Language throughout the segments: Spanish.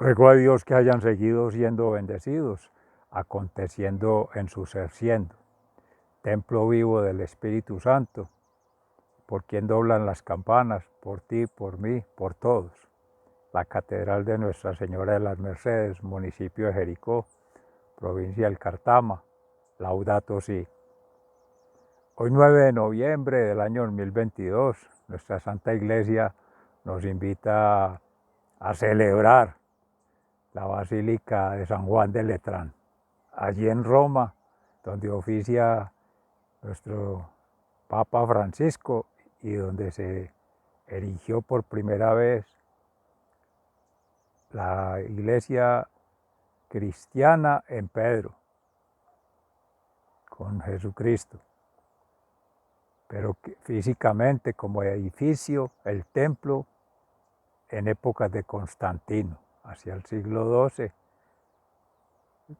Ruego a Dios que hayan seguido siendo bendecidos, aconteciendo en su ser siendo, templo vivo del Espíritu Santo, por quien doblan las campanas, por ti, por mí, por todos. La Catedral de Nuestra Señora de las Mercedes, municipio de Jericó, provincia del Cartama, Laudato Si. Hoy 9 de noviembre del año 2022, nuestra Santa Iglesia nos invita a celebrar la Basílica de San Juan de Letrán, allí en Roma, donde oficia nuestro Papa Francisco y donde se erigió por primera vez la iglesia cristiana en Pedro, con Jesucristo. Pero físicamente como edificio, el templo en épocas de Constantino, hacia el siglo XII,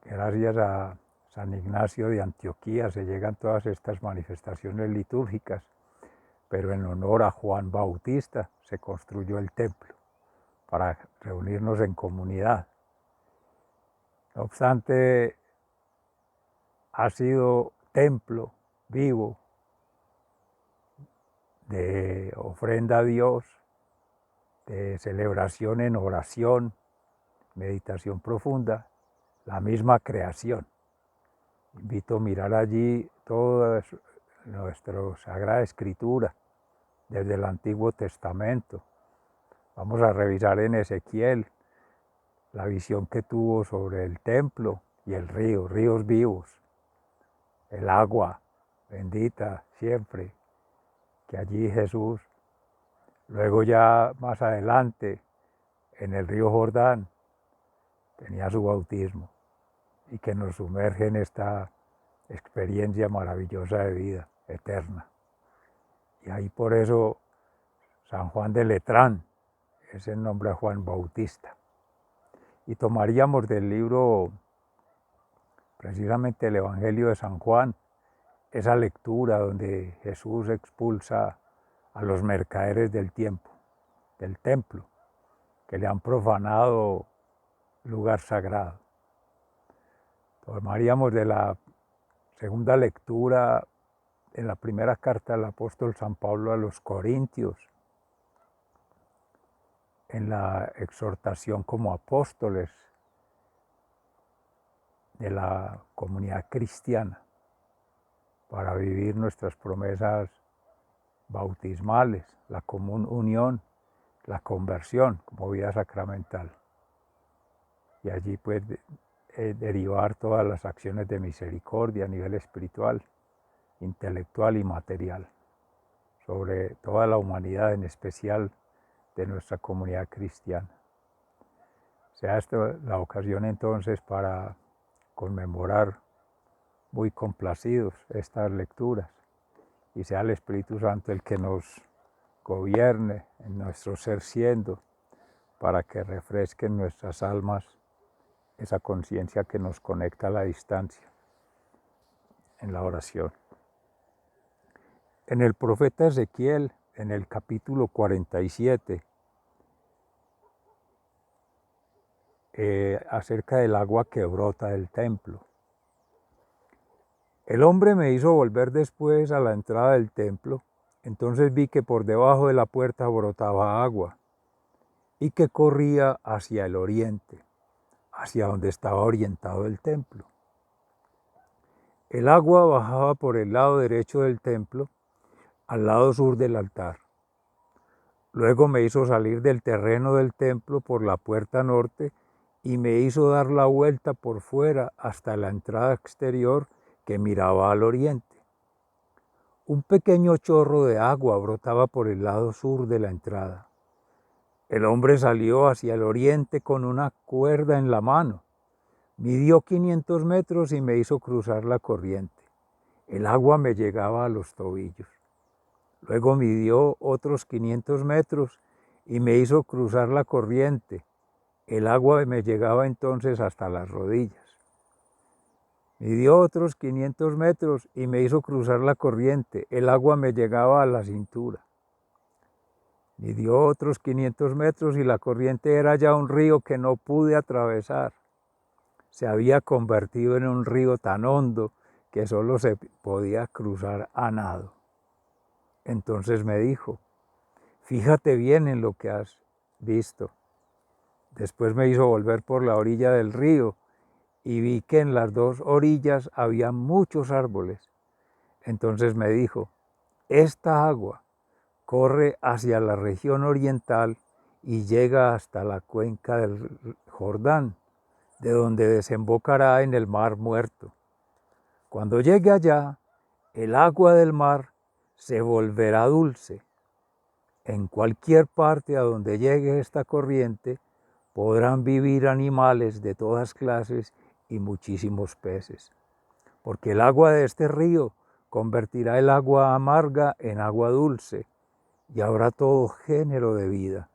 gracias a San Ignacio de Antioquía se llegan todas estas manifestaciones litúrgicas, pero en honor a Juan Bautista se construyó el templo para reunirnos en comunidad. No obstante, ha sido templo vivo de ofrenda a Dios, de celebración en oración, meditación profunda, la misma creación. Invito a mirar allí toda nuestra Sagrada Escritura, desde el Antiguo Testamento. Vamos a revisar en Ezequiel la visión que tuvo sobre el templo y el río, ríos vivos, el agua bendita siempre, que allí Jesús, luego ya más adelante, en el río Jordán, tenía su bautismo y que nos sumerge en esta experiencia maravillosa de vida eterna. Y ahí por eso San Juan de Letrán es el nombre de Juan Bautista. Y tomaríamos del libro, precisamente el Evangelio de San Juan, esa lectura donde Jesús expulsa a los mercaderes del templo, que le han profanado lugar sagrado. Tomaríamos de la segunda lectura en la primera carta del apóstol San Pablo a los Corintios, en la exhortación como apóstoles de la comunidad cristiana para vivir nuestras promesas bautismales, la común unión, la conversión como vida sacramental. Y allí pues derivar todas las acciones de misericordia a nivel espiritual, intelectual y material, sobre toda la humanidad, en especial de nuestra comunidad cristiana. Sea esta la ocasión entonces para conmemorar muy complacidos estas lecturas y sea el Espíritu Santo el que nos gobierne en nuestro ser siendo para que refresque en nuestras almas esa conciencia que nos conecta a la distancia en la oración. En el profeta Ezequiel, en el capítulo 47, acerca del agua que brota del templo. El hombre me hizo volver después a la entrada del templo, entonces vi que por debajo de la puerta brotaba agua y que corría hacia el oriente, hacia donde estaba orientado el templo. El agua bajaba por el lado derecho del templo, al lado sur del altar. Luego me hizo salir del terreno del templo por la puerta norte y me hizo dar la vuelta por fuera hasta la entrada exterior que miraba al oriente. Un pequeño chorro de agua brotaba por el lado sur de la entrada. El hombre salió hacia el oriente con una cuerda en la mano. Midió 500 metros y me hizo cruzar la corriente. El agua me llegaba a los tobillos. Luego midió otros 500 metros y me hizo cruzar la corriente. El agua me llegaba entonces hasta las rodillas. Midió otros 500 metros y me hizo cruzar la corriente. El agua me llegaba a la cintura. ni dio otros 500 metros y la corriente era ya un río que no pude atravesar. Se había convertido en un río tan hondo que solo se podía cruzar a nado. Entonces me dijo, fíjate bien en lo que has visto. Después me hizo volver por la orilla del río y vi que en las dos orillas había muchos árboles. Entonces me dijo, esta agua corre hacia la región oriental y llega hasta la cuenca del Jordán, de donde desembocará en el Mar Muerto. Cuando llegue allá, el agua del mar se volverá dulce. En cualquier parte a donde llegue esta corriente, podrán vivir animales de todas clases y muchísimos peces, porque el agua de este río convertirá el agua amarga en agua dulce, y habrá todo género de vida.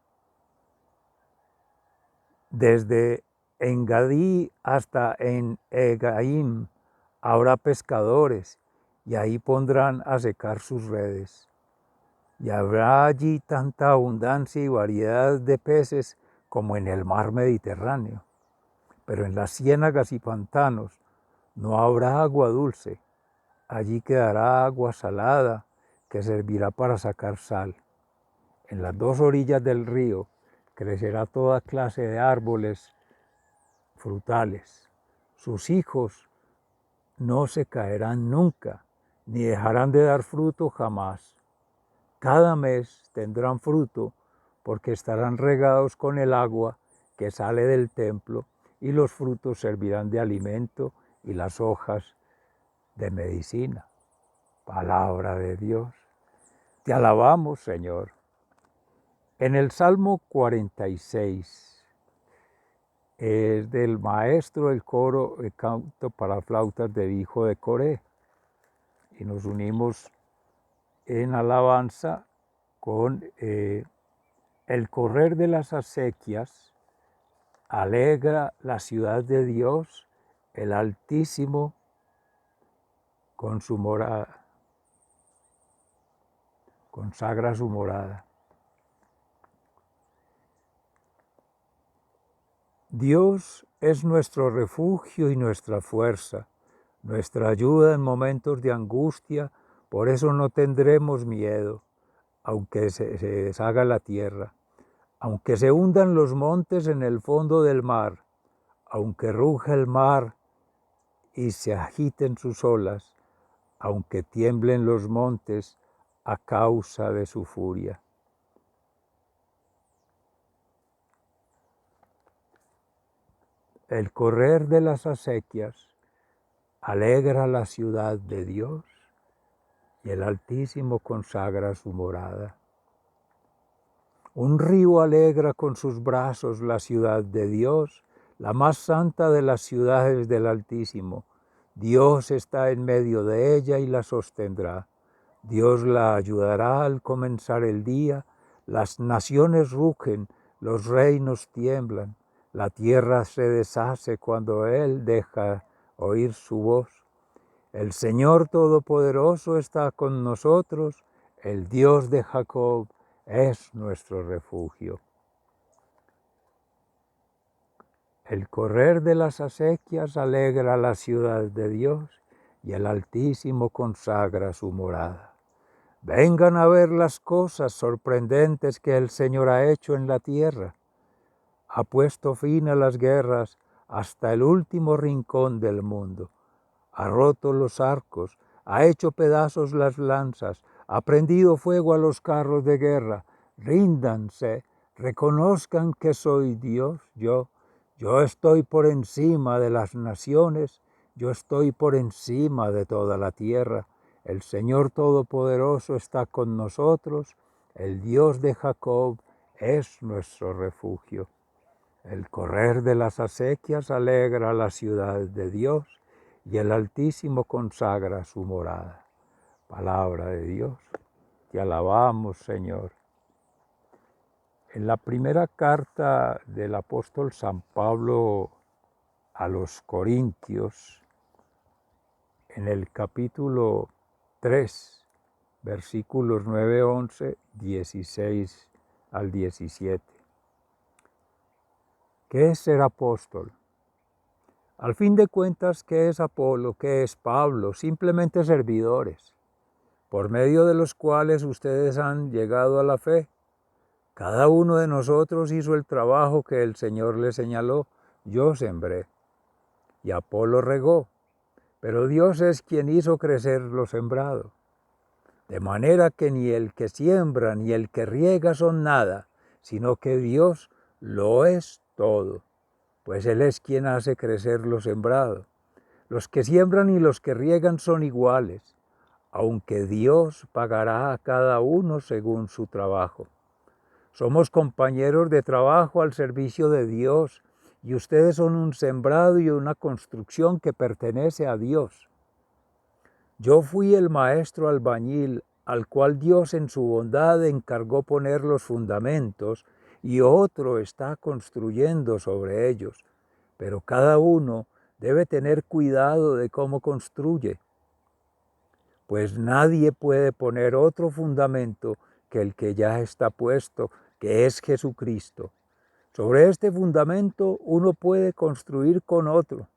Desde Engadí hasta en Egaim habrá pescadores, y ahí pondrán a secar sus redes. Y habrá allí tanta abundancia y variedad de peces como en el mar Mediterráneo. Pero en las ciénagas y pantanos no habrá agua dulce. Allí quedará agua salada que servirá para sacar sal. En las dos orillas del río crecerá toda clase de árboles frutales. Sus hijos no se caerán nunca, ni dejarán de dar fruto jamás. Cada mes tendrán fruto porque estarán regados con el agua que sale del templo, y los frutos servirán de alimento y las hojas de medicina. Palabra de Dios. Te alabamos, Señor. En el Salmo 46 es del maestro del coro de canto para flautas del hijo de Coré, y nos unimos en alabanza con el correr de las acequias alegra la ciudad de Dios, el Altísimo con su morada, consagra su morada. Dios es nuestro refugio y nuestra fuerza, nuestra ayuda en momentos de angustia, por eso no tendremos miedo, aunque se deshaga la tierra, aunque se hundan los montes en el fondo del mar, aunque ruja el mar y se agiten sus olas, aunque tiemblen los montes a causa de su furia. El correr de las acequias alegra la ciudad de Dios, y el Altísimo consagra su morada. Un río alegra con sus brazos la ciudad de Dios, la más santa de las ciudades del Altísimo. Dios está en medio de ella y la sostendrá. Dios la ayudará al comenzar el día. Las naciones rugen, los reinos tiemblan. La tierra se deshace cuando Él deja oír su voz. El Señor Todopoderoso está con nosotros. El Dios de Jacob es nuestro refugio. El correr de las acequias alegra la ciudad de Dios, y el Altísimo consagra su morada. Vengan a ver las cosas sorprendentes que el Señor ha hecho en la tierra. Ha puesto fin a las guerras hasta el último rincón del mundo. Ha roto los arcos, ha hecho pedazos las lanzas, ha prendido fuego a los carros de guerra. Ríndanse, reconozcan que soy Dios, yo estoy por encima de las naciones, yo estoy por encima de toda la tierra. El Señor Todopoderoso está con nosotros, el Dios de Jacob es nuestro refugio. El correr de las acequias alegra la ciudad de Dios, y el Altísimo consagra su morada. Palabra de Dios, te alabamos, Señor. En la primera carta del apóstol San Pablo a los Corintios, en el capítulo 3, versículos 9, 11, 16 al 17. ¿Qué es ser apóstol? Al fin de cuentas, ¿qué es Apolo? ¿Qué es Pablo? Simplemente servidores, por medio de los cuales ustedes han llegado a la fe. Cada uno de nosotros hizo el trabajo que el Señor le señaló. Yo sembré y Apolo regó, pero Dios es quien hizo crecer lo sembrado. De manera que ni el que siembra ni el que riega son nada, sino que Dios lo es todo, pues Él es quien hace crecer lo sembrado. Los que siembran y los que riegan son iguales, aunque Dios pagará a cada uno según su trabajo. Somos compañeros de trabajo al servicio de Dios, y ustedes son un sembrado y una construcción que pertenece a Dios. Yo fui el maestro albañil al cual Dios en su bondad encargó poner los fundamentos, y otro está construyendo sobre ellos, pero cada uno debe tener cuidado de cómo construye, pues nadie puede poner otro fundamento que el que ya está puesto, que es Jesucristo. Sobre este fundamento uno puede construir con otro,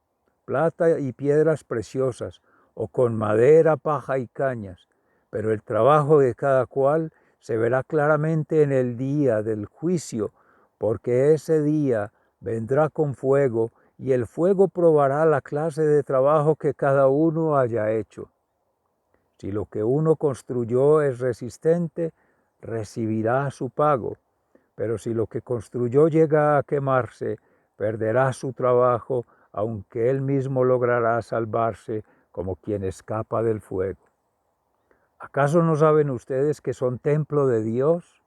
plata y piedras preciosas, o con madera, paja y cañas, pero el trabajo de cada cual se verá claramente en el día del juicio, porque ese día vendrá con fuego, y el fuego probará la clase de trabajo que cada uno haya hecho. Si lo que uno construyó es resistente, recibirá su pago, pero si lo que construyó llega a quemarse, perderá su trabajo, aunque él mismo logrará salvarse como quien escapa del fuego. ¿Acaso no saben ustedes que son templo de Dios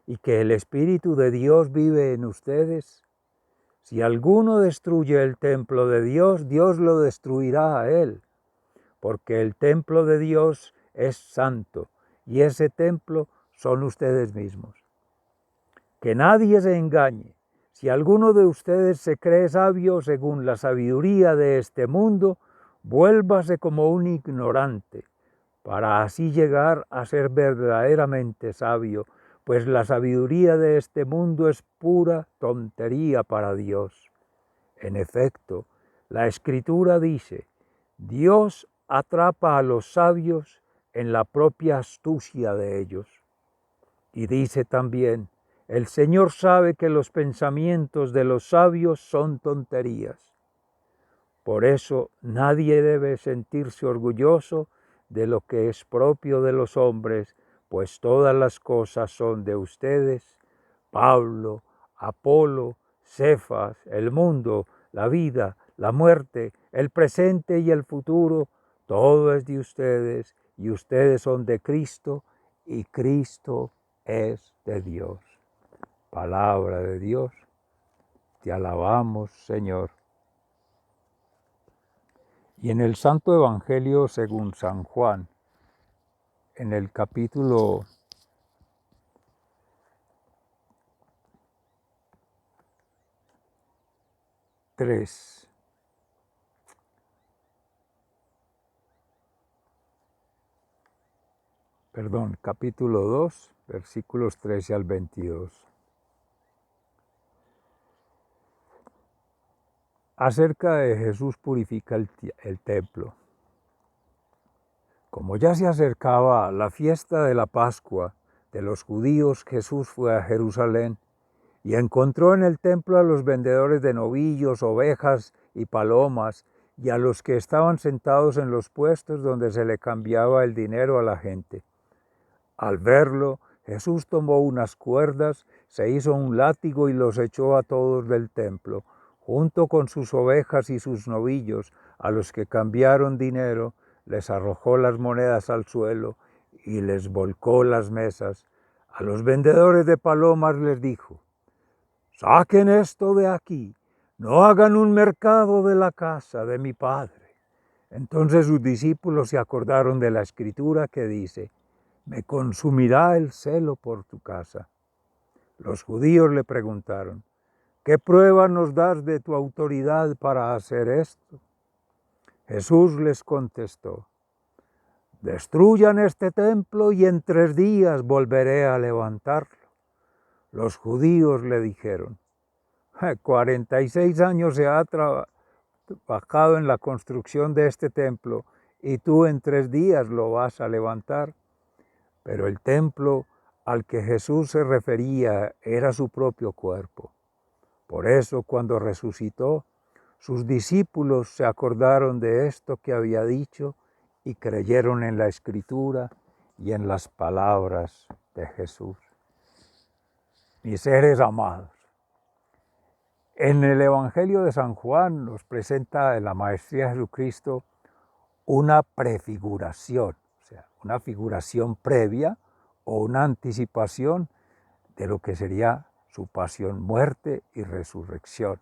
y que el Espíritu de Dios vive en ustedes? Si alguno destruye el templo de Dios, Dios lo destruirá a él, porque el templo de Dios es santo, y ese templo son ustedes mismos. Que nadie se engañe. Si alguno de ustedes se cree sabio según la sabiduría de este mundo, vuélvase como un ignorante, para así llegar a ser verdaderamente sabio, pues la sabiduría de este mundo es pura tontería para Dios. En efecto, la Escritura dice: Dios atrapa a los sabios en la propia astucia de ellos. Y dice también: el Señor sabe que los pensamientos de los sabios son tonterías. Por eso nadie debe sentirse orgulloso de lo que es propio de los hombres, pues todas las cosas son de ustedes. Pablo, Apolo, Cefas, el mundo, la vida, la muerte, el presente y el futuro, todo es de ustedes, y ustedes son de Cristo, y Cristo es de Dios. Palabra de Dios, te alabamos, Señor. Y en el Santo Evangelio según San Juan, en el capítulo 3, capítulo 2, versículos 13 al 22. Acerca de Jesús purifica el templo. Como ya se acercaba la fiesta de la Pascua de los judíos, Jesús fue a Jerusalén y encontró en el templo a los vendedores de novillos, ovejas y palomas, y a los que estaban sentados en los puestos donde se le cambiaba el dinero a la gente. Al verlo, Jesús tomó unas cuerdas, se hizo un látigo y los echó a todos del templo, junto con sus ovejas y sus novillos. A los que cambiaron dinero, les arrojó las monedas al suelo y les volcó las mesas. A los vendedores de palomas les dijo: saquen esto de aquí, no hagan un mercado de la casa de mi Padre. Entonces sus discípulos se acordaron de la Escritura que dice: me consumirá el celo por tu casa. Los judíos le preguntaron: ¿qué prueba nos das de tu autoridad para hacer esto? Jesús les contestó: destruyan este templo y en 3 días volveré a levantarlo. Los judíos le dijeron: 46 años se ha trabajado en la construcción de este templo y tú en 3 días lo vas a levantar. Pero el templo al que Jesús se refería era su propio cuerpo. Por eso, cuando resucitó, sus discípulos se acordaron de esto que había dicho y creyeron en la Escritura y en las palabras de Jesús. Mis seres amados, en el Evangelio de San Juan nos presenta en la maestría de Jesucristo una prefiguración, o sea, una figuración previa o una anticipación de lo que sería su pasión, muerte y resurrección.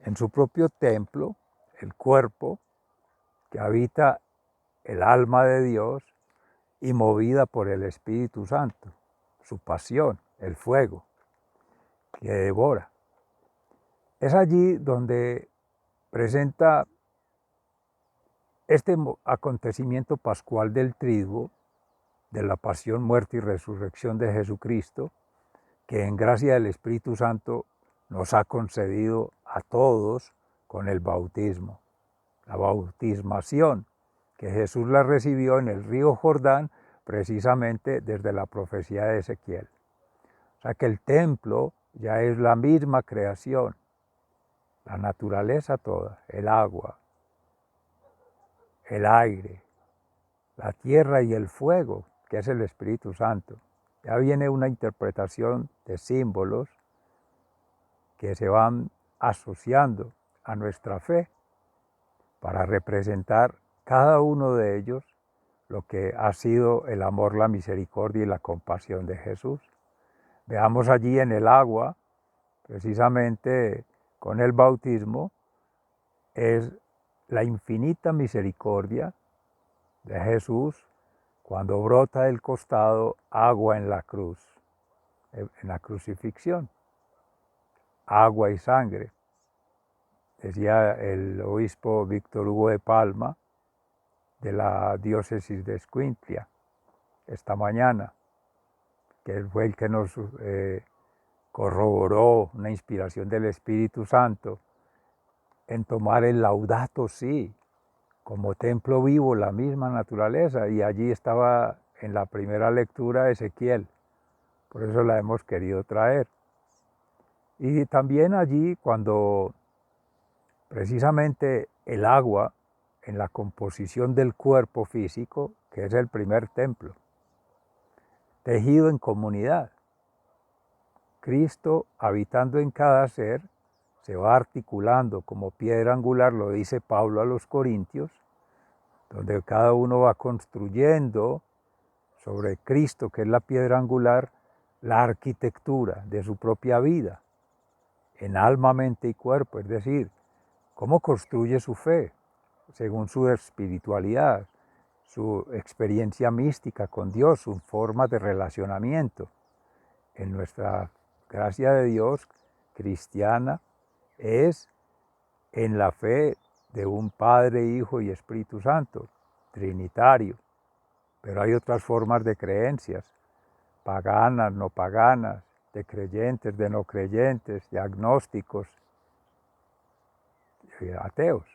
En su propio templo, el cuerpo, que habita el alma de Dios y movida por el Espíritu Santo, su pasión, el fuego que devora. Es allí donde presenta este acontecimiento pascual del triduo, de la pasión, muerte y resurrección de Jesucristo, que en gracia del Espíritu Santo nos ha concedido a todos con el bautismo. La bautismación, que Jesús la recibió en el río Jordán, precisamente desde la profecía de Ezequiel. O sea que el templo ya es la misma creación, la naturaleza toda, el agua, el aire, la tierra y el fuego, que es el Espíritu Santo. Ya viene una interpretación de símbolos que se van asociando a nuestra fe para representar cada uno de ellos lo que ha sido el amor, la misericordia y la compasión de Jesús. Veamos allí en el agua, precisamente con el bautismo, es la infinita misericordia de Jesús cuando brota del costado agua en la cruz, en la crucifixión, agua y sangre. Decía el obispo Víctor Hugo de Palma, de la diócesis de Escuintla, esta mañana, que fue el que nos corroboró una inspiración del Espíritu Santo en tomar el Laudato Si como templo vivo, la misma naturaleza, y allí estaba en la primera lectura Ezequiel, por eso la hemos querido traer. Y también allí cuando precisamente el agua en la composición del cuerpo físico, que es el primer templo, tejido en comunidad. Cristo, habitando en cada ser, se va articulando como piedra angular, lo dice Pablo a los Corintios, donde cada uno va construyendo sobre Cristo, que es la piedra angular, la arquitectura de su propia vida, en alma, mente y cuerpo, es decir, cómo construye su fe, según su espiritualidad, su experiencia mística con Dios, su forma de relacionamiento. En nuestra gracia de Dios cristiana es en la fe de un Padre, Hijo y Espíritu Santo, trinitario. Pero hay otras formas de creencias, paganas, no paganas, de creyentes, de no creyentes, de agnósticos, ateos,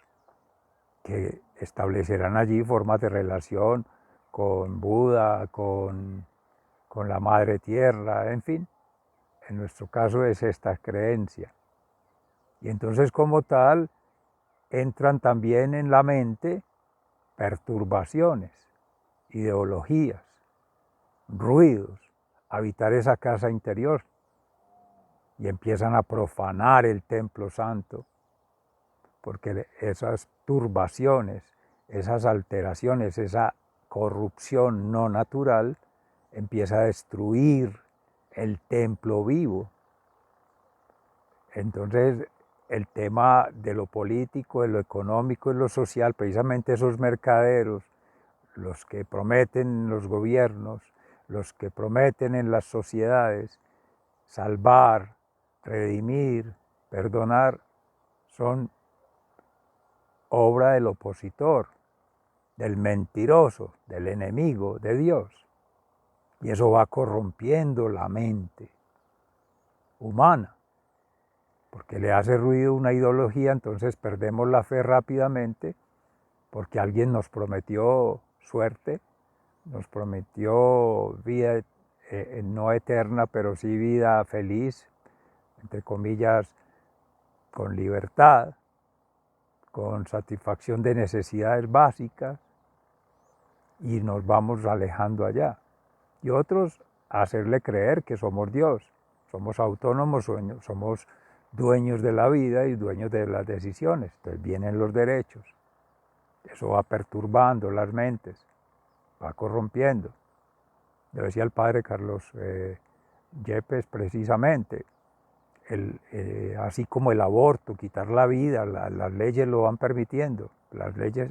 que establecerán allí formas de relación con Buda, con la Madre Tierra, en fin. En nuestro caso es esta creencia. Y entonces como tal entran también en la mente perturbaciones, ideologías, ruidos, habitar esa casa interior y empiezan a profanar el templo santo, porque esas turbaciones, esas alteraciones, esa corrupción no natural empieza a destruir el templo vivo. Entonces, el tema de lo político, de lo económico y lo social, precisamente esos mercaderos, los que prometen los gobiernos, los que prometen en las sociedades salvar, redimir, perdonar, son obra del opositor, del mentiroso, del enemigo de Dios. Y eso va corrompiendo la mente. humana, porque le hace ruido una ideología, entonces perdemos la fe rápidamente, porque alguien nos prometió suerte, nos prometió vida no eterna, pero sí vida feliz, entre comillas, con libertad, con satisfacción de necesidades básicas, y nos vamos alejando allá. Y otros, hacerle creer que somos Dios, somos autónomos, somos dueños de la vida y dueños de las decisiones. Entonces vienen los derechos. Eso va perturbando las mentes, va corrompiendo. Lo decía el padre Carlos Yepes precisamente, así como el aborto, quitar la vida, las leyes lo van permitiendo, las leyes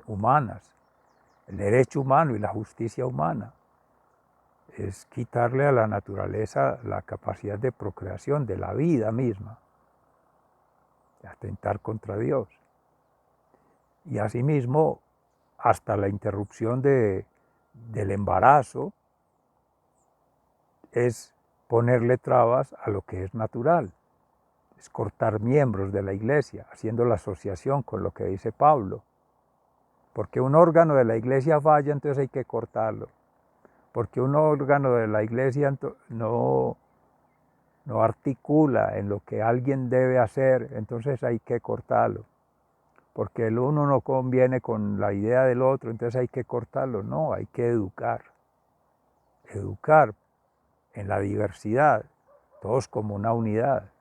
humanas, el derecho humano y la justicia humana. Es quitarle a la naturaleza la capacidad de procreación, de la vida misma, atentar contra Dios. Y asimismo, hasta la interrupción del embarazo es ponerle trabas a lo que es natural, es cortar miembros de la iglesia, haciendo la asociación con lo que dice Pablo. Porque un órgano de la iglesia falla, entonces hay que cortarlo. Porque un órgano de la iglesia no articula en lo que alguien debe hacer, entonces hay que cortarlo. Porque el uno no conviene con la idea del otro, entonces hay que cortarlo. No, hay que educar. Educar en la diversidad, todos como una unidad.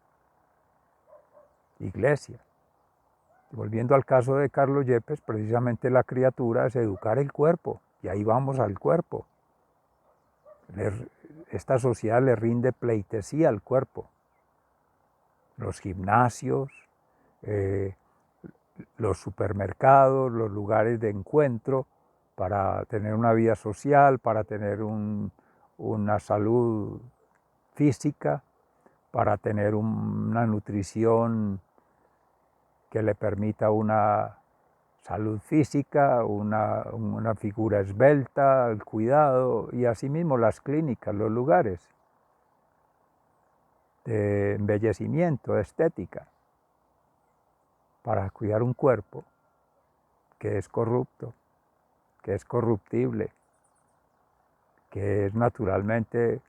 Iglesia. Volviendo al caso de Carlos Yepes, precisamente la criatura es educar el cuerpo, y ahí vamos al cuerpo. Esta sociedad le rinde pleitesía al cuerpo. Los gimnasios, los supermercados, los lugares de encuentro para tener una vida social, para tener una salud física, para tener una nutrición que le permita una salud física, una figura esbelta, el cuidado, y asimismo las clínicas, los lugares de embellecimiento, de estética, para cuidar un cuerpo que es corrupto, que es corruptible, que es naturalmente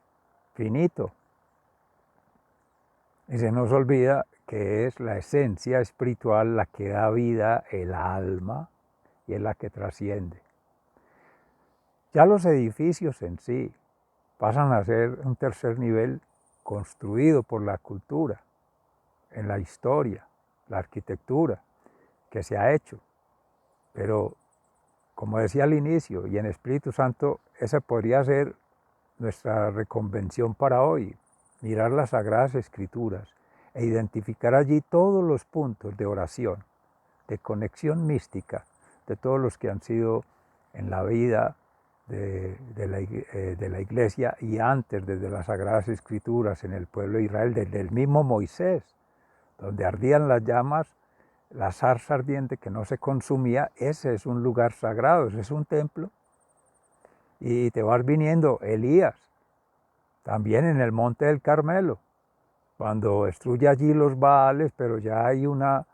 finito. Y se nos olvida que es la esencia espiritual la que da vida, el alma, y es la que trasciende. Ya los edificios en sí pasan a ser un tercer nivel construido por la cultura, en la historia, la arquitectura que se ha hecho. Pero, como decía al inicio, y en Espíritu Santo, esa podría ser nuestra reconvención para hoy, mirar las Sagradas Escrituras e identificar allí todos los puntos de oración, de conexión mística, de todos los que han sido en la vida de la iglesia y antes desde las Sagradas Escrituras en el pueblo de Israel, desde el mismo Moisés, donde ardían las llamas, la zarza ardiente que no se consumía. Ese es un lugar sagrado, ese es un templo. Y te vas viniendo Elías, también en el monte del Carmelo, cuando destruye allí los Baales, pero ya hay una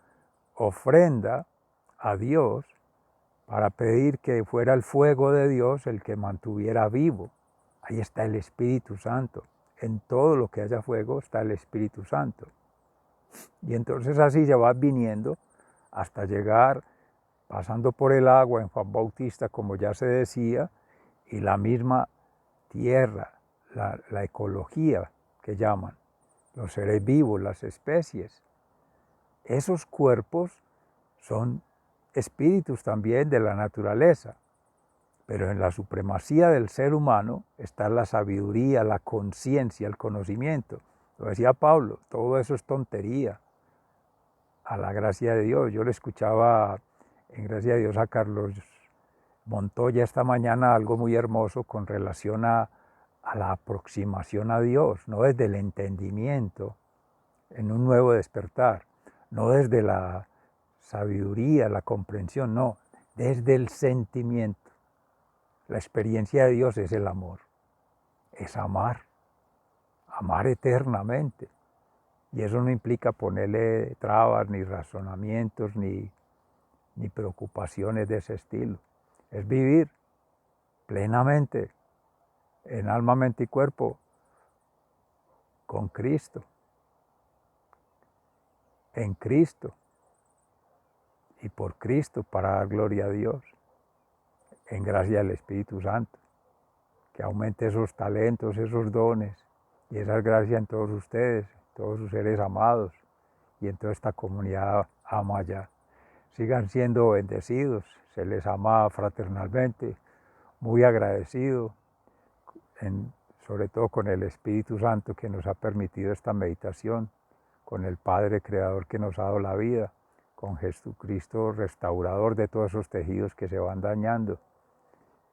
ofrenda a Dios para pedir que fuera el fuego de Dios el que mantuviera vivo. Ahí está el Espíritu Santo. En todo lo que haya fuego está el Espíritu Santo. Y entonces así ya vas viniendo hasta llegar, pasando por el agua en Juan Bautista, como ya se decía, y la misma tierra, la ecología que llaman, los seres vivos, las especies. Esos cuerpos son espíritus también de la naturaleza, pero en la supremacía del ser humano está la sabiduría, la conciencia, el conocimiento. Lo decía Pablo, todo eso es tontería a la gracia de Dios. Yo le escuchaba en gracia de Dios a Carlos Montoya esta mañana algo muy hermoso con relación a la aproximación a Dios, no desde el entendimiento, en un nuevo despertar, no desde la sabiduría, la comprensión, no, desde el sentimiento. La experiencia de Dios es el amor, es amar eternamente. Y eso no implica ponerle trabas, ni razonamientos, ni preocupaciones de ese estilo. Es vivir plenamente en alma, mente y cuerpo con Cristo, en Cristo y por Cristo, para dar gloria a Dios, en gracia del Espíritu Santo, que aumente esos talentos, esos dones y esas gracias en todos ustedes, todos sus seres amados y en toda esta comunidad amaya. Sigan siendo bendecidos, se les ama fraternalmente, muy agradecido, sobre todo con el Espíritu Santo que nos ha permitido esta meditación, con el Padre Creador que nos ha dado la vida, con Jesucristo restaurador de todos esos tejidos que se van dañando,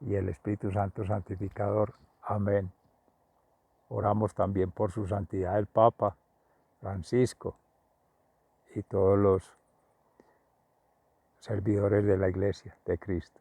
y el Espíritu Santo santificador. Amén. Oramos también por su santidad el Papa Francisco y todos los servidores de la Iglesia de Cristo.